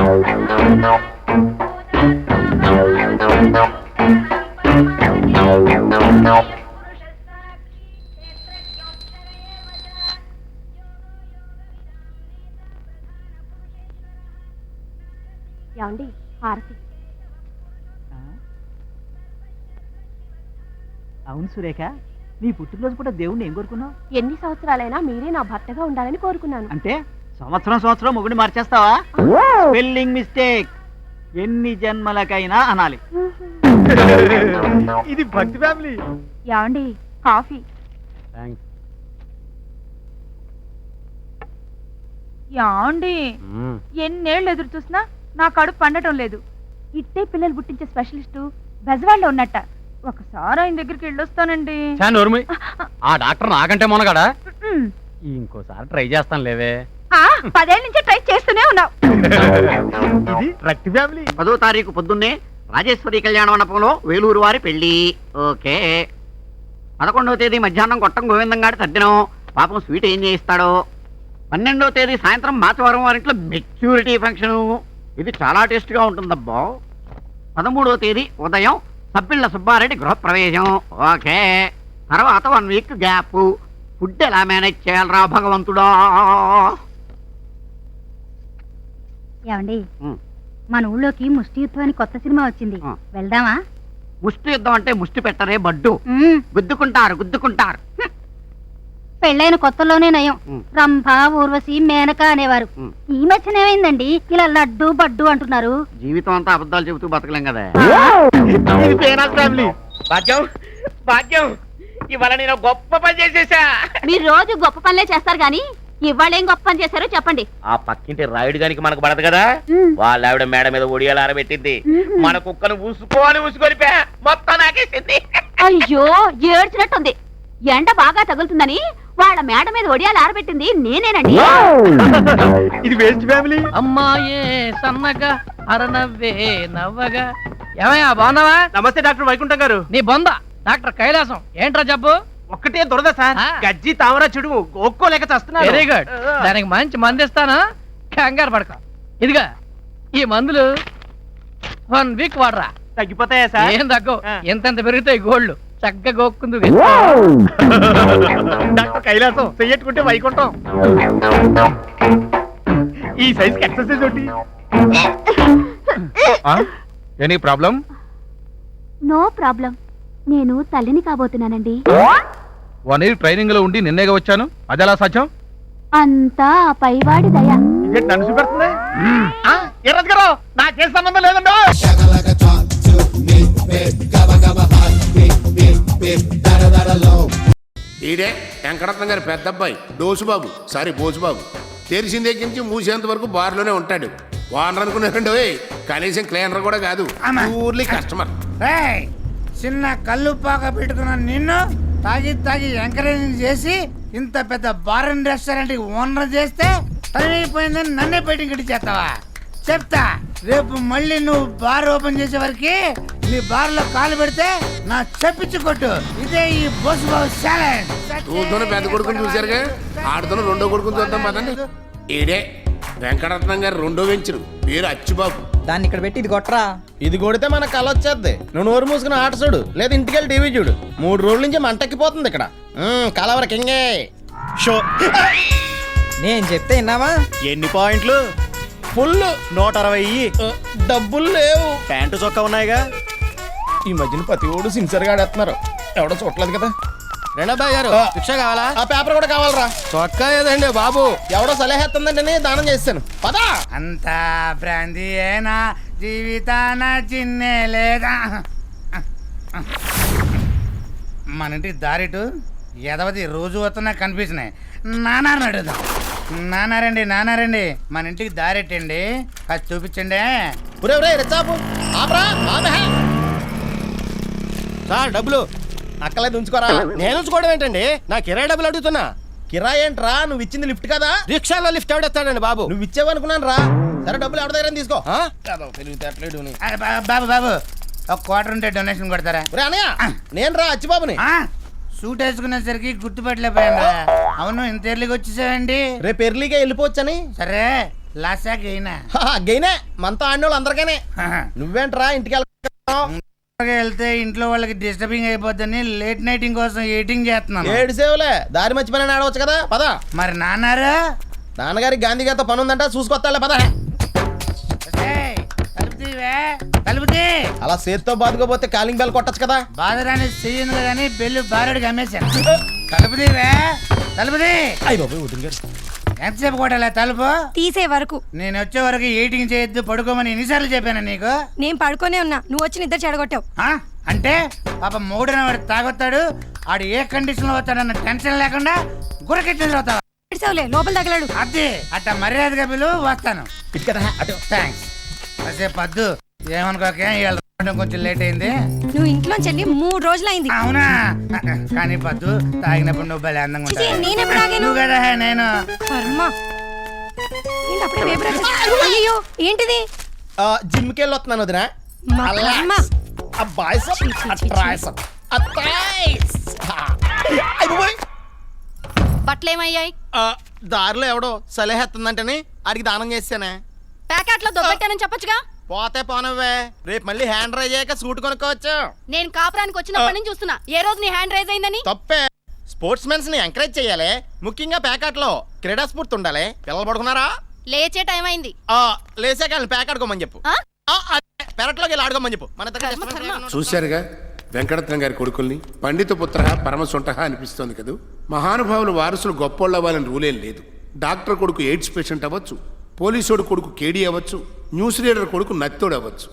ఏమండి హారతి. అవును సురేఖ, నీ పుట్టినరోజు కూడా దేవుణ్ణి ఏం కోరుకున్నావు? ఎన్ని సంవత్సరాలైనా మీరే నా భర్తగా ఉండాలని కోరుకున్నాను. అంటే సంవత్సరం మొగుడిని మార్చేస్తావా? Spelling mistake. ఎన్ని జన్మలకైనా అనాలి. ఇది భక్తి ఫ్యామిలీ. ఏమండి కాఫీ. యాండి ఎన్నేళ్ళు ఎదురు చూసినా నా కడుపు పండటం లేదు. ఇట్టే పిల్లలు పుట్టించే స్పెషలిస్టు బెజవాడలో ఉన్నట్ట. ఒకసారి ఆయన దగ్గరికి వెళ్ళొస్తానండి. ఆ డాక్టర్ నాకంటే మొనగాడా? ఇంకోసారి ట్రై చేస్తాను లేవే. 10 ఏళ్ళ నుంచి ట్రై చేస్తూనే ఉన్నావు. ఇది రక్తి ఫ్యామిలీ. 10వ తారీఖు పొద్దున్నే రాజేశ్వరి కళ్యాణ మండపంలో వేలూరు వారి పెళ్లి. ఓకే. 11వ తేదీ మధ్యాహ్నం కొట్టం గోవిందం గారి తద్దినం. పాపం స్వీట్ ఏం చేయిస్తాడో. 12వ తేదీ సాయంత్రం మాచవరం వారింట్లో మెచ్యూరిటీ ఫంక్షను. ఇది చాలా టేస్ట్గా ఉంటుందబ్బా. 13వ తేదీ ఉదయం సబ్బిళ్ళ సుబ్బారెడ్డి గృహప్రవేశం. ఓకే. తర్వాత 1 వీక్ గ్యాప్. ఫుడ్ ఎలా మేనేజ్ చేయాలరా భగవంతుడా? ఏమండి మన ఊళ్ళోకి ముష్టి యుద్ధం అని కొత్త సినిమా వచ్చింది, వెళ్దామా? ముష్టి యుద్ధం అంటే ముష్టి పెట్టరే బడ్డు. గుద్దుకుంటారు. పెళ్ళైన కొత్తలోనే నయం. రంభ, ఊర్వశి, మేనక అనేవారు. ఈ మధ్యన ఏమైందండి ఇలా లడ్డు బడ్డు అంటున్నారు? జీవితం అంతా అబద్ధాలు చెబుతూ బతకలేం కదా. భాగ్యం, ఇవాళ నేను గొప్ప పని చేసేసా. మీరు రోజు గొప్ప పనులే చేస్తారు గాని ఇవాళ ఏం గొప్ప పని చేశారో చెప్పండి. ఆ పక్కింటి రాయుడు గానికి మనకు పడదు కదా, వాళ్ళ ఆవిడ మేడ మీద ఒడియాలు ఆరబెట్టింది. మన కుక్కను ఊసుకొని మొత్తం నాకేసింది. అయ్యో ఏడ్చినట్టుంది. ఎండ బాగా తగులుతుందని వాళ్ళ మేడ మీద ఒడియాలు ఆరబెట్టింది నేనేనండి. ఇది వేస్ట్ ఫ్యామిలీ. అమ్మాయే సన్నగా అరనవ్వే నవ్వగా. ఏమయ్యా బాగున్నావా? నమస్తే డాక్టర్ వైకుంఠం గారు. నీ బొంద డాక్టర్ కైలాసం. ఏంట్రా జబ్బు? ఒక్కటే దురద సార్. గజ్జి తామర చెడుము ఒక్కోలేక చేస్తున్నారు. Very good. దానికి మంచి మందు ఇస్తాను, కంగారు పడక. ఇదిగా ఈ మందులు 1 వీక్ వాడరా, తగ్గిపోతాయా సార్? ఏం తగ్గవు. ఎంతెంత పెరుగుతాయి గోళ్ళు. చక్కగా గోక్కుందు. డాక్టర్ కైలాసం చెయ్యట్టుకుంటే వైకుంఠం. ఈ సైజ్ ఎక్సర్సైజ్ ఒకటి. Any problem? No problem. నేను తల్లిని కాబోతున్నానండి. 1 year ట్రైనింగ్ లో ఉండి నిన్నేగా వచ్చాను. అదెలా సాధ్యం? అంతా ఆ పైవాడి దయ. నన్ను చూపెడుతుంది. ఎర్రగారు నాకే సంబంధం లేదండి. ఈడే వెంకటరత్నం గారి పెద్ద అబ్బాయి డోసుబాబు, సారీ బోసుబాబు. తెరిసిన దగ్గర నుంచి మూసేంత వరకు బార్లోనే ఉంటాడు. ఓనర్ అనుకున్నారండి, కనీసం క్లీనర్ కూడా కాదు, ఊర్లీ కస్టమర్. చిన్న కళ్ళు పాక పెట్టుకున్న నిన్ను తాగి ఎంకరేజ్ చేసి ఇంత పెద్ద బార్ అండ్ రెస్టారెంట్ ఓనర్ చేస్తే టైం అయిపోయిందని నన్నే బయటికి ఇచ్చేస్తావా? చెప్తా, రేపు మళ్ళీ నువ్వు బార్ ఓపెన్ చేసే వరకు నీ బార్ లో కాలు పెడితే నా చెప్పించి కొట్టు. ఇదే ఈ బోసు బాబు ఛాలెంజ్. చూస్తూనే పెద్ద కొడుకుని చూశారుగా, ఆడుతున్న రెండో కొడుకుని చూద్దాం పదండి. ఈడే వెంకటరత్నం గారు రెండో వెంచరు, పేరు అచ్చుబాబు. దాన్ని ఇక్కడ పెట్టి ఇది కొట్టరా. ఇది కొడితే మన కళ వచ్చేద్ది. నువ్వు నోరు మూసుకుని ఆట చూడు, లేదా ఇంటికెళ్ళి టీవీ చూడు. 3 రోజుల నుంచి మంటెక్కిపోతుంది ఇక్కడ. కలవర కింగే షో. నేను చెప్తే విన్నావా? ఎన్ని పాయింట్లు? ఫుల్ 160. డబ్బులు లేవు. ప్యాంటు చొక్కా ఉన్నాయిగా. ఈ మధ్యన ప్రతి ఓడు సిన్సియర్ గా ఆడేస్తున్నారు. ఎవడో చూడలేదు కదా. రెండబ్బాయి గారు రిక్షా కావాలా? ఆ పేపర్ కూడా కావాలరా. చొక్కా ఏదండి బాబు? ఎవడో సలహేస్తుందండి, దానం చేస్తాను. పదా. అంతా బ్రాంతి ఏనా జీవితాన చిన్నే లేదా? మన ఇంటి దారిటు ఎదవది రోజు వస్తున్నా కనిపించినాయి. నానారిని అడుగుదాం. నానారండి మన ఇంటికి దారెట్టండి, అది చూపించండి. సార్ డబ్బులు అక్కలేదు, ఉంచుకోరా. నేను ఉంచుకోవడం ఏంటండి? నా కిరాయి డబ్బులు అడుగుతున్నా. కిరాయి ఏంట్రా? నువ్వు ఇచ్చింది లిఫ్ట్ కదా. రిక్షాలో లిఫ్ట్ ఎవడెత్తాడండి బాబు? నువ్వు ఇచ్చేవనుకున్నాను రా. సరే డబ్బులు ఎవరి దగ్గర తీసుకో. బాబు 1 quarter ఉంటే డొనేషన్ కొడతారా? అనయ్య నేను రా అచ్చిబాబుని. సూట్ వేసుకునేసరికి గుర్తుపట్టలేకపోయాను. అవును, ఇంత ఎర్లీగా వచ్చేసావండి? రేపు ఎర్లీగా వెళ్ళిపోవచ్చని. సరే లాసా గైనా గైనే మనతో ఆడినోళ్ళు అందరికీనే. నువ్వేంట్రా ఇంటికి వెళ్తే ఇంట్లో వాళ్ళకి డిస్టర్బింగ్ అయిపోద్దని లేట్ నైటింగ్ కోసం ఎయిటింగ్ చేస్తున్నాను. ఏడు సేవలే దారి మర్చిపోయినా ఆడవచ్చు కదా పద. మరి నాన్నారా నాన్నగారికి గాంధీ గారితో పని ఉందంట చూసుకొస్తాలే పద. కలుపుతీ అలా చేత్తో బాదుకోపోతే కాలింగ్ బెల్ కొట్టచ్చు కదా. బాధరాని చెయ్యను కదని బెల్లు బారెడికి అమ్మేశాను. తలుపుతీవే తలుపుతీ. అయ్య బాబు వదిలిగారు. ఎంతసేపు కొట్టాలా తలుపు? తీసే వరకు. నేను వచ్చే వరకు ఎయిటింగ్ చేయొద్దు పడుకోమని ఎన్నిసార్లు చెప్పాను నీకు? నేను పడుకోనే ఉన్నా, నువ్వు వచ్చి నిద్ర చెడగొట్టావు. అంటే పాప మూడన వాడు తాగొత్తాడు, ఆడు ఏ కండిషన్ లో వస్తాడన్న టెన్షన్ లేకుండా గురకెట్టి అవుతావా? లోపల తగలాడు. అదే అట్ట మర్యాదగా పిలువు, వస్తాను. థ్యాంక్స్. కాసేపు పద్దు ఏమనుకోకే, కొంచెం లేట్ అయింది. నువ్వు ఇంట్లోంచి వెళ్ళి 3 రోజులైంది. అవునా? కానీ పద్దు తాగినప్పుడు నువ్వు భలే అందంగా ఉంటావు. నువ్వు కదా నేను. అయ్యో ఏంటిది? జిమ్కి వెళ్ళి వస్తున్నాను వదినా. బట్టలేమయ్యాయి? దారిలో ఎవడో సలహెత్తుందంటని అడిగి దానం చేశానే. ప్యాకెట్లో దొబ్బెట్టానని చెప్పొచ్చుగా. పోతే పోనవ్వే, రేపు మళ్ళీ హ్యాండ్ రైజ్ అయ్యాక సూట్ కొనుక్కోవచ్చు. నేను కాపురానికి వచ్చినప్పటి నుంచి చూస్తున్నా, ఏ రోజు నీ హ్యాండ్ రైజ్ అయిందని. తప్పే. స్పోర్ట్స్ మెన్స్ ని ఎంకరేజ్ చేయాలి, ముఖ్యంగా ప్యాకెట్ లో క్రీడా స్ఫూర్తి ఉండాలి. పిల్లలు పడుకున్నారా? లేచే టైం అయింది. లేసాక ప్యాకెట్ చెప్పు. పెరట్లోకి వెళ్ళి ఆడుకోమని చెప్పు. మన చూశారుగా వెంకటరత్నం గారి కొడుకుల్ని. పండిత పుత్ర పరమసుంట అనిపిస్తోంది కదూ. మహానుభావులు వారసులు గొప్పోళ్ళు అవ్వాలని రూలేం లేదు. డాక్టర్ కొడుకు ఎయిడ్స్ పేషెంట్ అవ్వచ్చు, పోలీసోడు కొడుకు కేడీ అవ్వచ్చు, న్యూస్ రీడర్ కొడుకు నత్తోడు అవ్వచ్చు.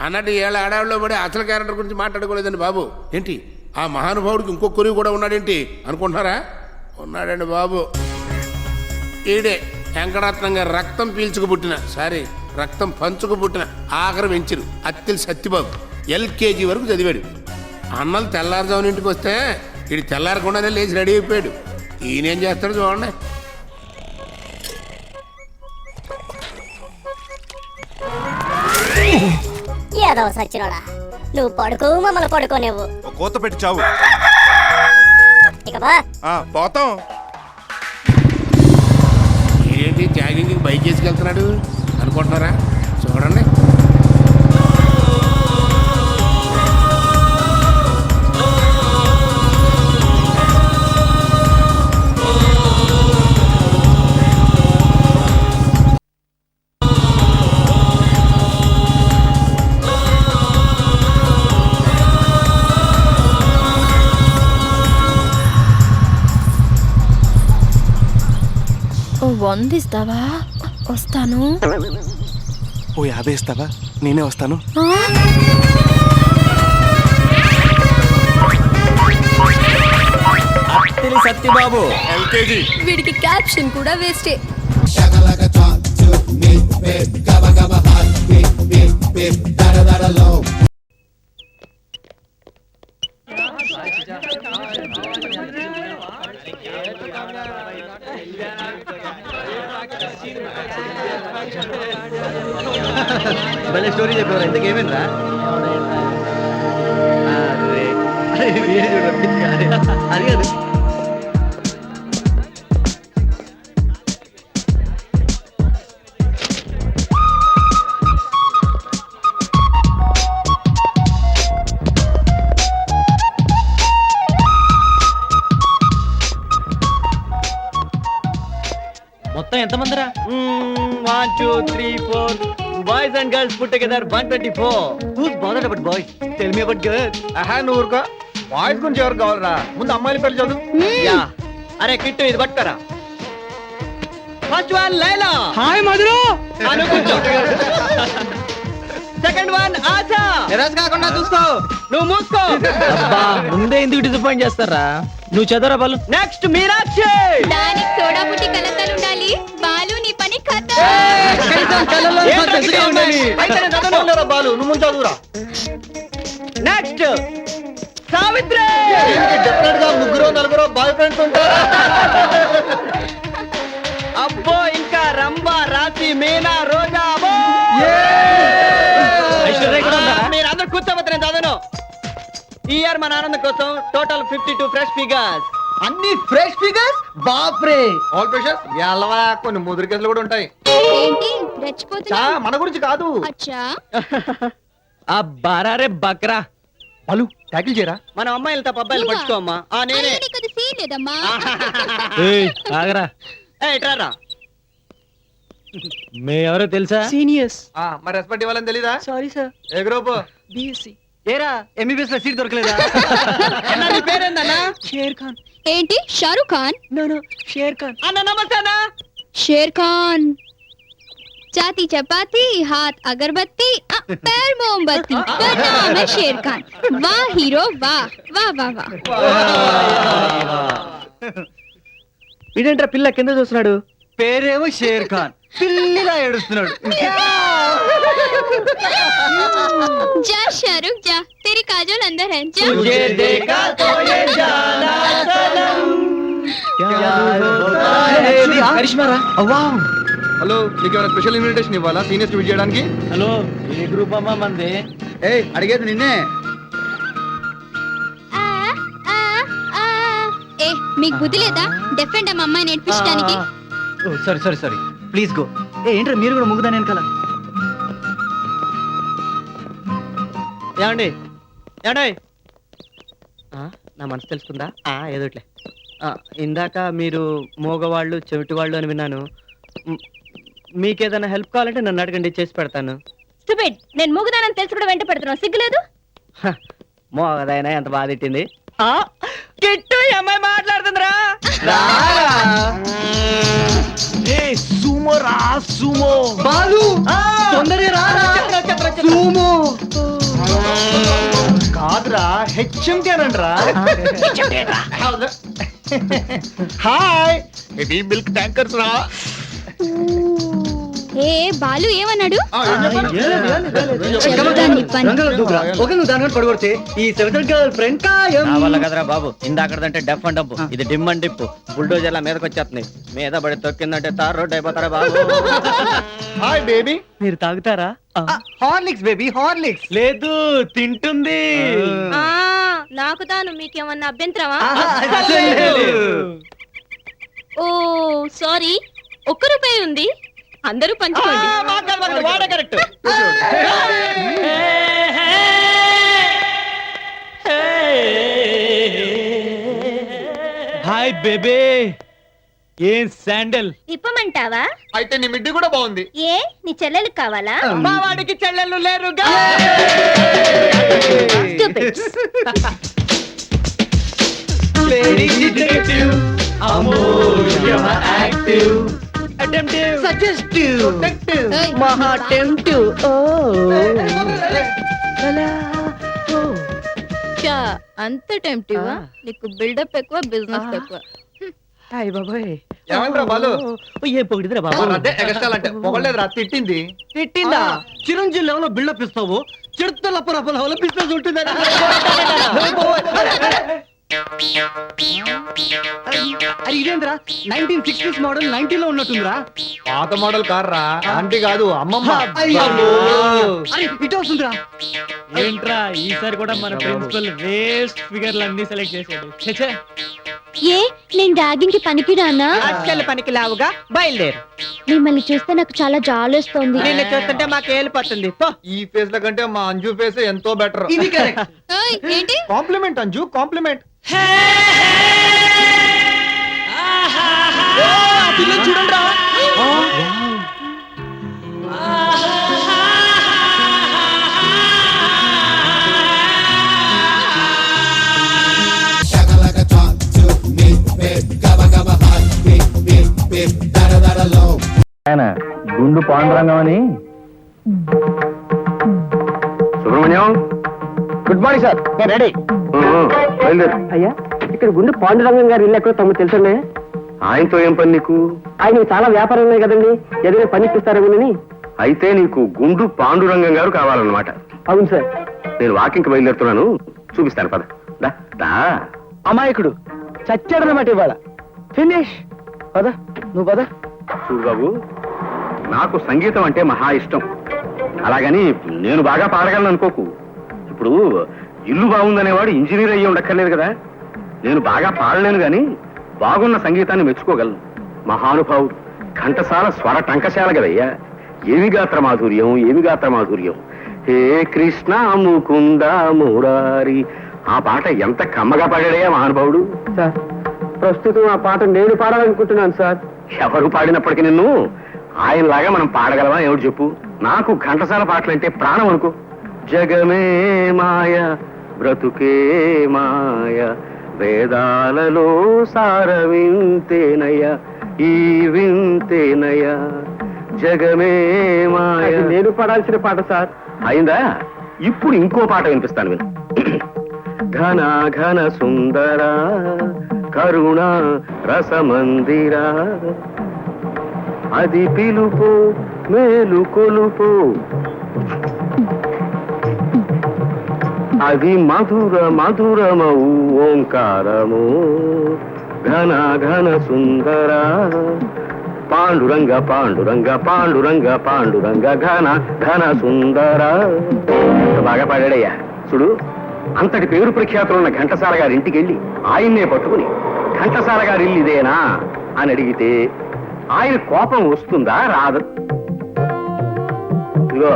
అన్నట్టు ఏళ్ళ ఆడాళ్ళలో పడి అసలు క్యారెక్టర్ గురించి మాట్లాడుకోలేదండి బాబు. ఏంటి ఆ మహానుభావుడికి ఇంకో కొడుకు కూడా ఉన్నాడేంటి అనుకుంటున్నారా? ఉన్నాడండి బాబు. ఈడే వెంకటరత్నం గారు రక్తం పీల్చుకు పుట్టిన రక్తం పంచుకు పుట్టిన ఆఖరి వెంచరు అత్తిలి సత్యబాబు. LKG వరకు చదివాడు. అన్నలు తెల్లారుజామున ఇంటికి వస్తే వీడు తెల్లారకుండానే లేచి రెడీ అయిపోయాడు. ఈయనేం చేస్తాడు చూడండి. ఏదో సచ్చినోడా, నువ్వు పడుకో, మమ్మల్ని పడుకోనేవు. కోత పెట్టి చావు. ఇక బా పోతాం. ఏంటి జాగింగ్ బైక్ వేసుకెళ్తున్నాడు అనుకుంటున్నారా? చూడండి. వందిస్తావా? వస్తాను. ఓ 50 ఇస్తావా? నేనే వస్తాను. సత్యబాబు LKG. వీడికి క్యాప్షన్ కూడా వేస్టే. భలే స్టోరీ చెప్పేవారు. ఇంతకేమేంరా? అది కాదు. మొత్తం ఎంతమందిరా? 1 2 3 4 boys and girls put together 124. Who's bothered about boys? Tell me about girls. నువ్వు ఊరుకో. బాయ్స్ గురించి ఎవరు కావాలరా? ముందు అమ్మాయిల పేరు చదువు. యా. అరే కిట్టు ఇది పట్టుకరా. First one Laila. హాయ్ మధురు. కూర్చో. Second one ASHA. నిరాశ కాకుండా చూసుకో. నువ్వు మూసుకో. అబ్బా ముందే ఎందుకు డిసప్పాయింట్ చేస్తారా? నువ్వు చదవరా బాలు. నెక్స్ట్ మీనాక్షి. దానికి తోడా పుట్టి కలతలు ఉండాలి. బాలు నీ పని ఖతం. బాలు నువ్వు ముందు చదువురా. నెక్స్ట్ సావిత్రి. డెఫినెట్ గా 3 4 బాయ్ ఫ్రెండ్స్ ఉంటారా? అబ్బో ఇంకా రంభ, రాశి, మీనా, రోజా. మీరందరూ కూర్చోబోతు. నేను చదవను. ఈ ఇయర్ మన ఆనందం కోసం టోటల్ 52 ఫ్రెష్ ఫిగర్స్. అన్ని ఫ్రెష్ ఫిగర్స్? బాప్రే. All freshers? కొన్ని ముదురు కేసులు కూడా ఉంటాయి. ఏంటి రెచ్చిపోతున్నా? మన గురించి కాదు. అచ్చా ఆ బారారే బక్రా బాలు ట్యాకిల్ చేయరా. మన అమ్మాయిలు తప్ప అబ్బాయిలు పట్టుకో అమ్మా. నేనే నీకు సీన్ లేదమ్మా. ఆగరా. ఎట్రారా మే ఎవరో తెలుసా? సీనియర్స్. మరి రెస్పెక్ట్ ఇవ్వాలని తెలీదా? Sorry sir. ఏ గ్రూప్? బిఎస్సి. ఏరా ఎంబీబీఎస్ లో సీట్ దొరకలేదా? అన్న నీ పేరేందన్నా? షేర్ ఖాన్. ఏంటి షారుఖ్ ఖాన్? నో షేర్ ఖాన్. అన్న నమస్తే అన్న. शेर खान चाती चपाती हाथ अगरबत्ती पैर मोमबत्ती पर नाम है शेर खान. वाह हीरो वाह वाह वाह वाह. ఇదేంట్రా పిల్ల కింద చూస్తున్నాడు? పేరేమో షేర్ ఖాన్, పిల్లిలా ఏడుస్తున్నాడు. जा शाहरुख जा तेरी काजोल अंदर है जा. तुझे देखा तो ये जाना सनम. హలో నీకు ఏమైనా స్పెషల్ ఇన్విటేషన్ ఇవ్వాలా సీనియర్స్ విజిట్ చేయడానికి? హలో ఏ గ్రూప్ అమ్మా మంది? అడిగేది నిన్నే. ఏ మీకు బుద్ధి లేదా? డెఫెండ్ అమ్మ అమ్మాయి నేర్పించడానికి. Sorry please go. ఏంట్రా మీరు కూడా ముగ్గుదా నేను కల. ఏమండి ఏమండి నా మనసు తెలుసుకుందా? ఏదోట్లే. ఇందాక మీరు మోగవాళ్ళు చెవిటివాళ్ళు అని విన్నాను. మీకేదైనా హెల్ప్ కావాలంటే నన్ను అడగండి, చేసి పెడతాను. స్టూపిడ్, నేను మూగుదానని తెలిసి కూడా వెంట పెడుతున్నావు, సిగ్గులేదు? మోగదైనా ఎంత బాధ తిట్టింది. కిట్టు అమ్మాయి మాట్లాడుతుందిరా. సుమో బాలు తొందరగా రా. సుమో కాదురా హెచ్ఎంటీ అనండ్రా. హాయ్ ఇది మిల్క్ ట్యాంకర్స్ రా. ఏ బాలు ఏమన్నాడు? కదరా బాబు, ఇందాకదంటే డెఫ్ అండ్ డబ్బు, ఇది డిమ్ అండ్ డిప్పు. బుల్డోజర్ల మీదకి వచ్చేస్తుంది. మీద పడి తొక్కిందంటే తార్ రోడ్ అయిపోతారా బాబు. హాయ్ బేబీ, మీరు తాగుతారా? Horlicks baby, Horlicks. లేదు తింటుంది. నాకు తాను మీకేమన్నా అభ్యంతరమా? ఓ సారీ, ₹1 ఉంది, అందరూ పంచుకోండి. హాయ్ బేబే, ఏం శాండల్ ఇప్పమంటావా? అయితే నీ మిడ్డి కూడా బాగుంది. ఏ నీ చెల్లెలు కావాలా? మా వాడికి చెల్లెళ్ళు లేరుగా. అంత టెంప్టివా? నీకు బిల్డప్ ఎక్కువ, బిజినెస్ ఎక్కువ. తిట్టింది. తిట్టిందా? చిరంజీవి లెవెల్లో బిల్డప్ ఇస్తావు, చిరుతలప్ప లెవెల్లో బిజినెస్ ఉంటుంది. ఇదేంద్రా 1960s మోడల్ 90 లో ఉన్నట్టుందిరా. పాత మోడల్ కార్ రా, ఆంటీ కాదు అమ్మమ్మ. ఇటు వస్తుందిరా. ఏంట్రా ఈసారి కూడా మన ప్రిన్సిపల్ వేస్ట్ ఫిగర్లు అన్ని సెలెక్ట్ చేశాడు. ఏ నేను ర్యాగింగ్ కి పనికిరానా? అస్సలు పనికి లావుగా బయలుదేరు. మిమ్మల్ని చూస్తే నాకు చాలా జాలేస్తోంది. నిన్ను చూస్తుంటే మాకు ఏలిపోతుంది. ఈ ఫేస్ ల కంటే మా అంజు ఫేస్ ఎంతో బెటర్. ఇది కరెక్ట్. ఏంటి కాంప్లిమెంట్ అంజు, కాంప్లిమెంట్. చూడండి. గుండు పాండురంగం అని. Subrahmanyam, good morning sir. Ready. అయ్యా, ఇక్కడ గుండు పాండురంగం గారు ఇల్లు ఎక్కడో తమకు తెలుసండి. ఆయనతో ఏం పని నీకు? ఆయన చాలా వ్యాపారం ఉన్నాయి కదండి, ఏదైనా పని ఇప్పిస్తారేమోనని. అయితే నీకు గుండు పాండురంగం గారు కావాలన్నమాట. అవును సార్. నేను వాకింగ్కి బయలుదేరుతున్నాను, చూపిస్తాను పద. అమాయకుడు చచ్చాడనమాట ఇవాళ. ఫినిష్. పద నువ్వు పద. చూడు బాబు, నాకు సంగీతం అంటే మహా ఇష్టం. అలాగని నేను బాగా పాడగలను అనుకోకు. ఇప్పుడు ఇల్లు బాగుందనేవాడు ఇంజనీర్ అయ్యి ఉండక్కర్లేదు కదా. నేను బాగా పాడలేను గాని బాగున్న సంగీతాన్ని మెచ్చుకోగలను. మహానుభావుడు ఘంటసాల స్వర టంకశాల కదయ్యా. ఏమి గాత్ర మాధుర్యం, ఏమి గాత్ర మాధుర్యం. హే కృష్ణ ముకుంద మురారి, ఆ పాట ఎంత కమ్మగా పాడాడయ్యా మహానుభావుడు. సార్ ప్రస్తుతం ఆ పాట నేను పాడాలనుకుంటున్నాను సార్. ఎవరు పాడినప్పటికీ నిన్ను ఆయనలాగా మనం పాడగలవా ఎవరు చెప్పు. నాకు ఘంటసాల పాటలంటే ప్రాణం అనుకో. జగమే మాయ బ్రతుకే మాయ, వేదాలలో సార వింతేనయ, ఈ వింతేనయ, జగమే మాయ. నేను పాడాల్సిన పాట సార్. అయిందా? ఇప్పుడు ఇంకో పాట వినిపిస్తాను విను. ఘన ఘన సుందర కరుణ రసమందిరా, అది పిలుపు మేలు కొలుపు, అది మధుర మధురమౌ ఓంకారము. ఘన ఘన సుందర పాండురంగ పాండురంగ పాండురంగ పాండురంగ ఘన ఘన సుందర. బాగా పాడాడయ్యా. చూడు, అంతటి పేరు ప్రఖ్యాతులున్న ఘంటసాల గారి ఇంటికి వెళ్ళి ఆయన్నే పట్టుకుని ఘంటసాల గారి ఇల్లు ఇదేనా అని అడిగితే ఆయన కోపం వస్తుందా రాదు? ఇదిగో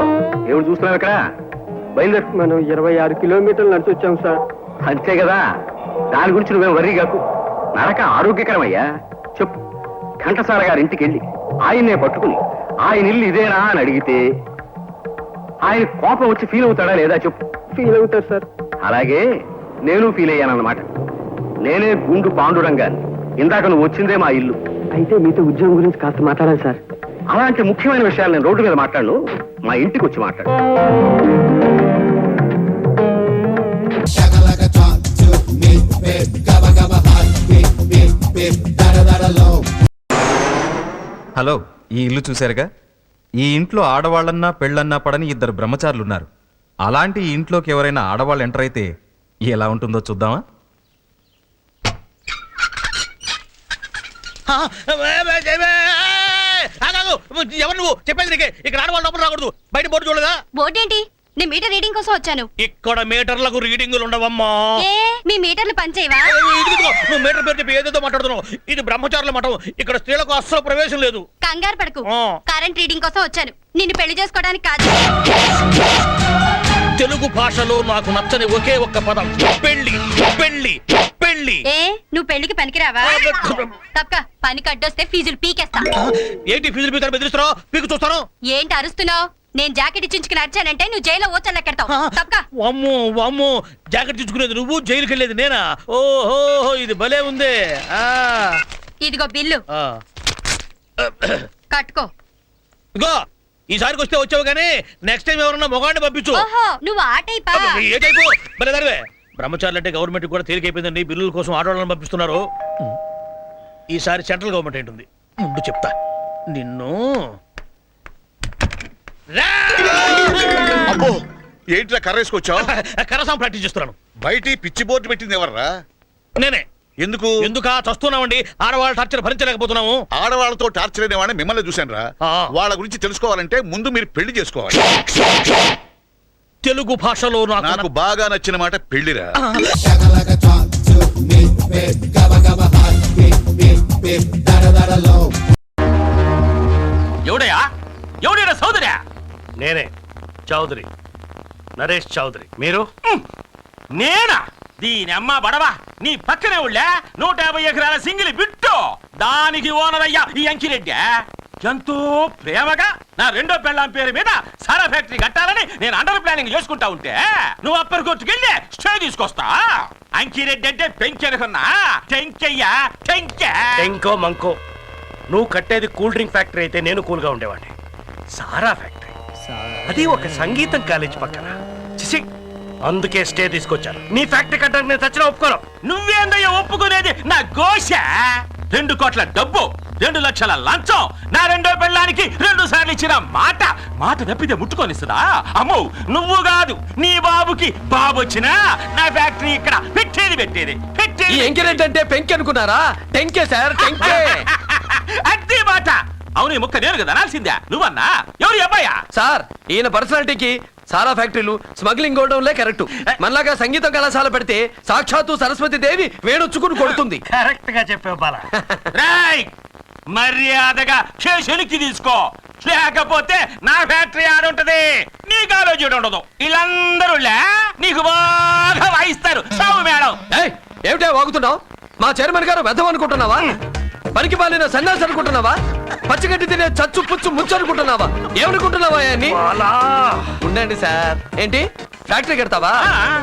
ఎవరు చూస్తున్నావు ఇక్కడ? బయలుదేరు. మనం 26 కిలోమీటర్లు నడిచి వచ్చాం సార్. అంతే కదా, దాని గురించి నువ్వేం వర్రీ కాకు. నడక ఆరోగ్యకరమయ్యా. చెప్పు, ఘంటసాల గారి ఇంటికి వెళ్ళి ఆయన్నే పట్టుకుని ఆయన ఇల్లు ఇదేనా అని అడిగితే ఆయన కోపం వచ్చి ఫీల్ అవుతాడా లేదా చెప్పు. ఫీల్ అవుతారు సార్. అలాగే నేను ఫీల్ అయ్యానన్నమాట. నేనే గుండు పాండురంగాన్ని. ఇందాక నువ్వు వచ్చిందే మా ఇల్లు. అయితే మీతో ఉద్యోగం గురించి కాస్త మాట్లాడాలి సార్. అలాంటి ముఖ్యమైన విషయాలు నేను రోడ్డు మీద మాట్లాడను, మా ఇంటికి వచ్చి మాట్లాడు. హలో, ఈ ఇల్లు చూశారుగా? ఈ ఇంట్లో ఆడవాళ్ళన్నా పెళ్ళన్నా పడని 2 బ్రహ్మచారులు ఉన్నారు. అలాంటి ఈ ఇంట్లోకి ఎవరైనా ఆడవాళ్ళు ఎంటర్ అయితే ఎలా ఉంటుందో చూద్దామా? ఎవరు నువ్వు చెప్పేది? నీకే ఇక్కడ ఆడవాళ్ళు లోపల రాకూడదు. బయట బోర్డు చూడదా? బోర్డు ఏంటి? నేను మీటర్ రీడింగ్ కోసం వచ్చాను. ఇక్కడ మీటర్లకు రీడింగులు ఉండవమ్మా. మీ మీటర్లు పనిచేయవా? నువ్వు మీటర్ పేరు చెప్పి ఏదేదో మాట్లాడుతున్నావు. ఇది బ్రహ్మచారుల మఠం. ఇక్కడ స్త్రీలకు అస్సలు ప్రవేశం లేదు. కంగారు పడకు, కరెంట్ రీడింగ్ కోసం వచ్చాను. నిన్ను పెళ్లి చేసుకోవడానికి కాదు. తెలుగు భాషలో నాకు నచ్చని ఒకే ఒక్క పదం పెళ్లి. పెళ్లి పెళ్లి. నువ్వు పెళ్లికి పనికిరావా? తప్ప పనికి అడ్డొస్తే ఫీజులు పీకేస్తా. ఏంటి ఫీజులు పీకుతారు? బెదిరిస్తున్నావు? పీకు చూస్తాను. ఏంటి అరుస్తున్నావు? నేను జాకెట్ ఇచ్చుకుని అరిచానంటే నువ్వు జైల్లో ఓచల్లెక్కెడతావు. తప్ప. అమ్మో అమ్మో, జాకెట్ ఇచ్చుకునేది నువ్వు, జైలుకి వెళ్ళేది నేనా? ఓహో, ఇది భలే ఉంది. ఇదిగో బిల్లు కట్టుకో. ఇగో, ఈసారికి వస్తే వచ్చావు కానీ నెక్స్ట్ టైం ఎవరన్నా మొగాడిని పంపించు. నువ్వు ఆ టైపా? ఏ టైపు? భలేదానివే. బ్రహ్మచారులు అంటే గవర్నమెంట్ కూడా తేలికైపోయిందండి. బిల్లుల కోసం ఆడవాళ్ళని పంపిస్తున్నారు. ఈసారి సెంట్రల్ గవర్నమెంట్ ఏంటుంది ముందు చెప్తా. నిన్ను అబ్బో, ఏంట్రా కర్రేసుకొచ్చావు? కరసాం ప్రాక్టీస్ చేస్తున్నాను. బయట పిచ్చి బోర్డు పెట్టింది ఎవర్రా? నేనే. ఎందుకు? ఎందుకా చస్తున్నామండి. ఆడవాళ్ళ టార్చర్ భరించలేకపోతున్నాము. ఆడవాళ్ళతో టార్చర్ అనేవాడిని మిమ్మల్ని చూశాను రా. వాళ్ళ గురించి తెలుసుకోవాలంటే ముందు మీరు పెళ్లి చేసుకోవాలి. తెలుగు భాషలో నాకు బాగా నచ్చిన మాట పెళ్లిరా. ఎవడయా? ఎవడైనా సోదరా? నేనే, చౌదరి నరేష్ చౌదరి. మీరు? నేనా? దీని అమ్మ బడవా, నీ పక్కనే ఉళ్ళా 150 ఎకరాల సింగిల్ బిట్టు. దానికి ఓనర్ అయ్యా ఈ అంకిరెడ్డి. ఎంతో ప్రేమగా నా రెండో పెళ్ళాం పేరు మీద సారా ఫ్యాక్టరీ కట్టాలని నేను అండర్ ప్లానింగ్ చేసుకుంటా ఉంటే నువ్వు అప్పర్ కొట్టుకెళ్ళి స్టే తీసుకొస్తా. అంకిరెడ్డి అంటే పెంకెనుకున్నా టెంకయ్యా, టెంకె. టెంకో మంకో, నువ్వు కట్టేది కూల్ డ్రింక్ ఫ్యాక్టరీ అయితే నేను కూల్ గా ఉండేవాడిని. సారా ఫ్యాక్టరీ, అది ఒక సంగీతం కాలేజ్ పక్కన. చిసి, అందుకే స్టే తీసుకొచ్చాను. నీ ఫ్యాక్టరీ కట్టడానికి నేను చచ్చిన ఒప్పుకోను. నువ్వేందయ్యా ఒప్పుకునేది? నా గోష 2 కోట్ల డబ్బు, 2 లక్షల లంచం, నా రెండో పెళ్ళానికి 2 సార్లు ఇచ్చిన మాట. మాట తప్పితే ముట్టుకొనిస్తుందా? అమ్మో, నువ్వు కాదు నీ బాబుకి బాబు వచ్చినా నా ఫ్యాక్టరీ ఇక్కడ పెట్టేది. ఈ ఎంకరేజ్ అంటే పెంకి అనుకున్నారా? టెంకే సార్, టెంకే. అదే మాట. అవును, ఈ ముక్క నేను కదా అనాల్సిందా? నువ్వన్నా? ఎవరు అబ్బాయా? సార్, ఈయన పర్సనాలిటీకి సారా ఫ్యాక్టరీలు, స్మగ్లింగ్ గోడౌన్లే కరెక్ట్. మనలాగా సంగీతం కళాశాల పెడితే సాక్షాత్తు సరస్వతి దేవి వేడొచ్చుకుని కొడుతుంది. కరెక్ట్ గా చెప్పావు బాల. మర్యాదగా కేసునికి తీసుకో, లేకపోతే నా ఫ్యాక్టరీ ఆడుంటది, నీకు ఆలోచన ఉండదు. వీళ్ళందరూ నీకు బాగా వాయిస్తారు. సావు మేడం. ఏమిటే వాగుతున్నావు? మా చైర్మన్ గారు వెధం అనుకుంటున్నావా? పనికి పాలిన సన్యాసి అనుకుంటున్నావా? పచ్చిగడ్డి తినే చచ్చు పుచ్చు ముచ్చు అనుకుంటున్నావా? ఏమనుకుంటున్నావా? ఉండండి సార్. ఏంటి ఫ్యాక్టరీ కడతావా?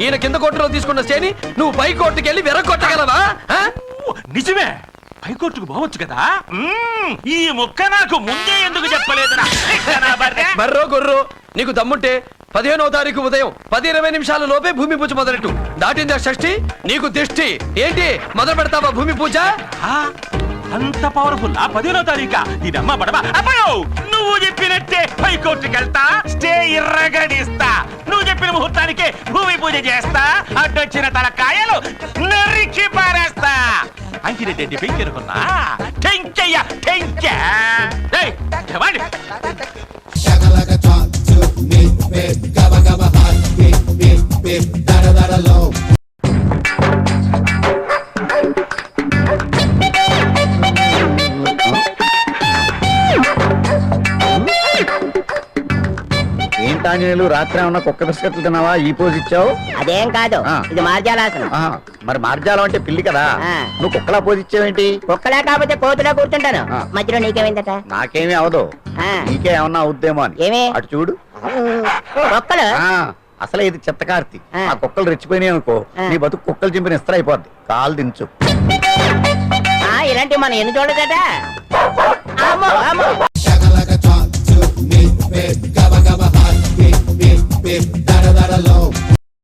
ఈయన కింద కోర్టులో తీసుకున్న స్టేని నువ్వు పై కోర్టుకి వెళ్ళి వెరగొట్టగలవా? నిజమే, హైకోర్టుకు పోవచ్చు కదా. ఈ ముక్క నాకు ముందే ఎందుకు చెప్పలేదురా? బర్రో గొర్రో, నీకు దమ్ముంటే 15వ తారీఖు ఉదయం 10:20 లోపే భూమి పూజ మొదలెట్టు. దాటిందా షష్ఠి, నీకు దిష్టి. ఏంటి మొదలు పెడతావా భూమి పూజ? అంత పవర్ఫుల్ 15వ తారీఖా? ఇదమ్మా పడవా? అబ్బో, నువ్వు చెప్పినట్టే హైకోర్టుకి వెళ్తా, స్టే ఇర్రగడిస్తా. నువ్వు చెప్పిన ముహూర్తానికే భూమి పూజ చేస్తా, అడ్డొచ్చిన తలకాయలు నరికి పారేస్తా. అంకిరెడ్డి పెంకెరుకున్నా టెంకయ్య టెంక. ఏంటాంజనేయులు, రాత్రి ఏమన్నా కుక్క బిస్కెట్లు తిన్నావా? ఈ పోజ్ ఇచ్చావు. అదేం కాదు, ఇది మార్జాలాసనం. మరి మార్జాలం అంటే పిల్లి కదా, నువ్వు కుక్కలా పోజ్ ఇచ్చావేంటి? కుక్కలా కాకపోతే కోతులా కూర్చుంటాను. మధ్యలో నీకేమైందట? నాకేమీ అవదు, నీకే ఏమన్నా అవుద్దేమో అని. ఏమి? అటు చూడు. కుక్కలు? అసలే ఇది చిత్తకార్తి. ఆ కుక్కలు రెచ్చిపోయినాయి అనుకో, నీ బతుకు కుక్కలు చింపిన ఇస్త్ర అయిపోద్ది. కాలు దించు. ఇలాంటివి మనం ఎన్ని చూడదట.